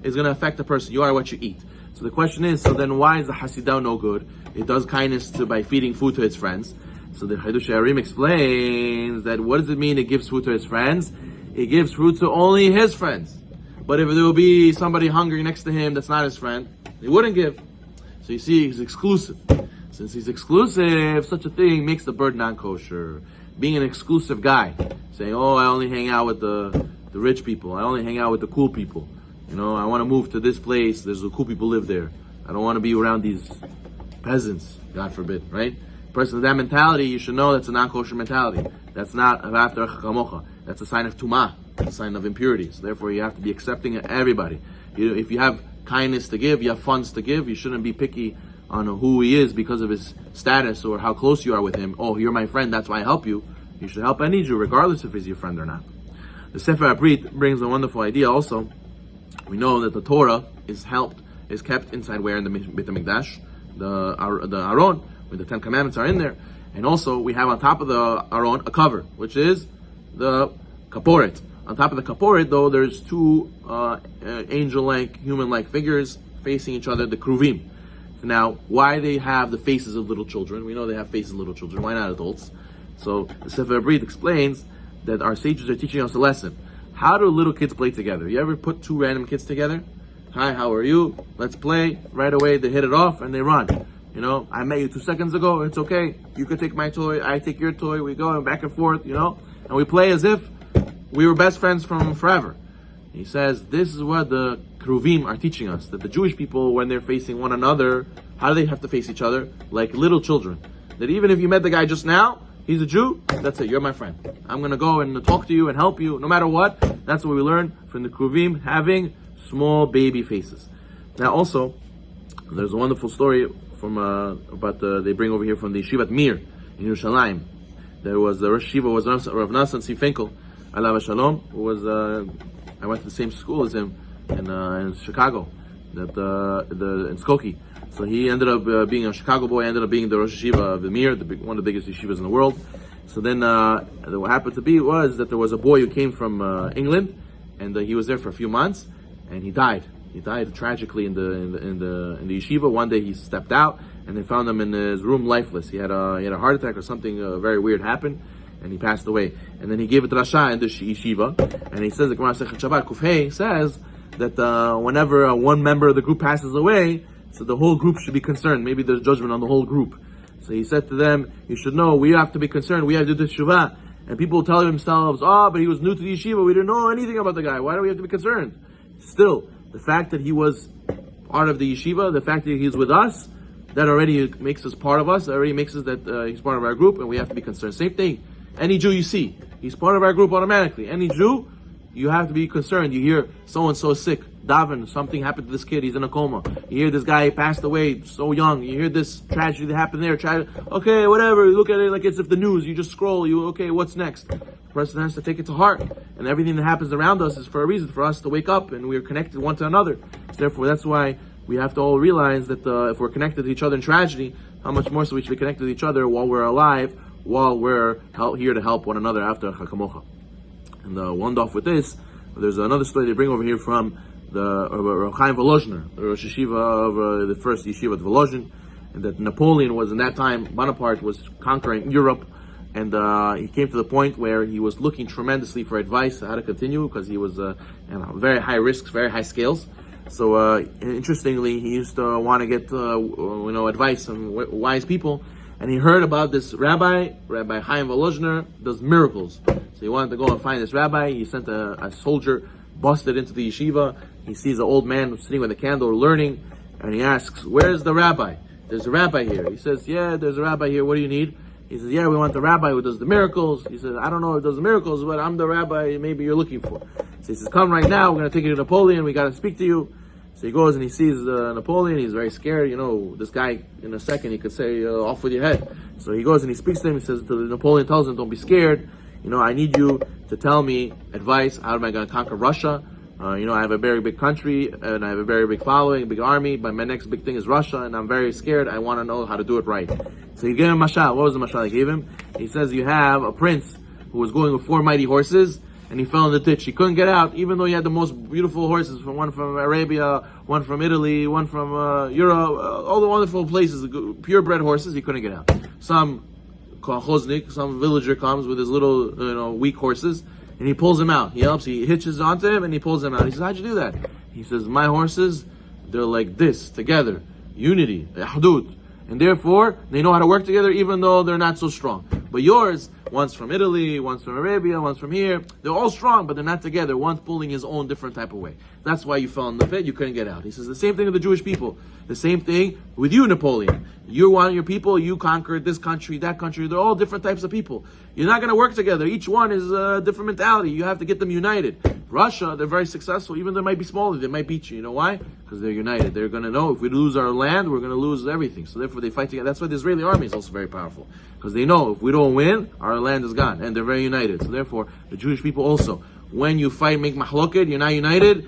is going to affect the person. You are what you eat. So the question is, so then why is the Hasidah no good? It does kindness by feeding food to its friends. So the Chidush Harim explains that what does it mean it gives food to his friends? It gives food to only his friends. But if there will be somebody hungry next to him that's not his friend, he wouldn't give. So you see, he's exclusive. Since he's exclusive, such a thing makes the bird non-kosher. Being an exclusive guy, saying, oh, I only hang out with the rich people. I only hang out with the cool people. You know, I want to move to this place. There's the cool people live there. I don't want to be around these peasants, God forbid, right? Person with that mentality, you should know that's a non-kosher mentality. That's not Ahavat Yisrael. That's a sign of tumah. It's a sign of impurity. So therefore, you have to be accepting of everybody. If you have kindness to give, you have funds to give, you shouldn't be picky on who he is because of his status or how close you are with him. Oh, you're my friend, that's why I help you. You should help any Jew, regardless if he's your friend or not. The Sefer HaBrit brings a wonderful idea also. We know that the Torah is kept inside where? In the Beit HaMikdash, the Aron, where the 10 Commandments are in there. And also, we have on top of the Aron a cover, which is the Kaporet. On top of the Kaporet, though, there's two angel-like, human-like figures facing each other, the Kruvim. Now, why they have the faces of little children? We know they have faces of little children. Why not adults? So the Sefer HaBrit explains that our sages are teaching us a lesson. How do little kids play together? You ever put two random kids together? Hi, how are you? Let's play. Right away, they hit it off and they run. You know, I met you 2 seconds ago. It's okay. You could take my toy. I take your toy. We go back and forth, you know, and we play as if we were best friends from forever. He says, this is what the Kruvim are teaching us, that the Jewish people, when they're facing one another, how do they have to face each other? Like little children. That even if you met the guy just now, he's a Jew, that's it, you're my friend. I'm going to go and talk to you and help you, no matter what. That's what we learn from the Kruvim, having small baby faces. Now also, there's a wonderful story from they bring over here from the Yeshivat Mir in Yerushalayim. There was the Rosh Yeshiva was Rav Nassan Sifenkel, Alav Shalom, who was I went to the same school as him in Chicago, in Skokie. So he ended up being a Chicago boy, ended up being the Rosh Yeshiva of the Mir, one of the biggest yeshivas in the world. So then what happened to be was that there was a boy who came from England, and he was there for a few months, and he died. He died tragically in the yeshiva. One day he stepped out, and they found him in his room lifeless. He had a heart attack or something very weird happened, and he passed away. And then he gave a drasha in the yeshiva, and he says, the Gemara Sechet Shabbat Kufhei says that whenever one member of the group passes away, so the whole group should be concerned. Maybe there's judgment on the whole group. So he said to them, you should know, we have to be concerned. We have to do the teshuvah. And people tell themselves, but he was new to the yeshiva. We didn't know anything about the guy. Why do we have to be concerned? Still, the fact that he was part of the yeshiva, the fact that he's with us, that already makes us part of us. That already makes us that he's part of our group, and we have to be concerned. Same thing. Any Jew you see, he's part of our group automatically. Any Jew, you have to be concerned. You hear so-and-so sick, Davin, something happened to this kid, he's in a coma. You hear this guy passed away so young. You hear this tragedy that happened there. Okay, whatever. You look at it like it's if the news. You just scroll. Okay, what's next? The person has to take it to heart. And everything that happens around us is for a reason, for us to wake up, and we are connected one to another. So therefore, that's why we have to all realize that if we're connected to each other in tragedy, how much more so we should be connected to each other while we're alive, while we're here to help one another after Chakamocha. And one off with this, there's another story they bring over here from the Rav Chaim Volozhiner, the Rosh Yeshiva of the first yeshiva of Volozhin, and that Napoleon was in that time, Bonaparte was conquering Europe, and he came to the point where he was looking tremendously for advice how to continue, because he was very high risks, very high scales. So interestingly, he used to want to get advice from wise people, and he heard about this Rabbi Chaim Volozhiner does miracles. So he wanted to go and find this rabbi. He sent a soldier, busted into the yeshiva. He sees an old man sitting with a candle learning, and he asks, where's the rabbi? There's a rabbi here. He says, yeah, there's a rabbi here. What do you need? He says, yeah, we want the rabbi who does the miracles. He says, I don't know who does the miracles, but I'm the rabbi maybe you're looking for. So he says, come right now. We're going to take you to Napoleon. We got to speak to you. So he goes and he sees Napoleon. He's very scared. This guy, in a second, he could say, off with your head. So he goes and he speaks to him. He says, Napoleon tells him, don't be scared. I need you to tell me advice. How am I going to conquer Russia? I have a very big country, and I have a very big following, big army, but my next big thing is Russia, and I'm very scared. I want to know how to do it right. So he gave him a mashal. What was the mashal he gave him? He says, you have a prince who was going with 4 mighty horses, and he fell in the ditch. He couldn't get out, even though he had the most beautiful horses, one from Arabia, one from Italy, one from Europe, all the wonderful places, purebred horses. He couldn't get out. Some villager comes with his little, weak horses, and he pulls him out. He hitches onto him, and he pulls him out. He says, "How'd you do that?" He says, "My horses, they're like this, together, unity, ahdud, and therefore they know how to work together, even though they're not so strong. But yours, one's from Italy, one's from Arabia, one's from here. They're all strong, but they're not together. One's pulling his own different type of way. That's why you fell in the pit. You couldn't get out." He says the same thing with the Jewish people. The same thing with you, Napoleon. You want your people. You conquered this country, that country. They're all different types of people. You're not going to work together. Each one is a different mentality. You have to get them united. Russia, they're very successful. Even though they might be smaller, they might beat you. You know why? Because they're united. They're going to know if we lose our land, we're going to lose everything. So therefore, they fight together. That's why the Israeli army is also very powerful. Because they know if we don't win, our land is gone. And they're very united. So therefore, the Jewish people also, when you fight, make mahloket, you're not united,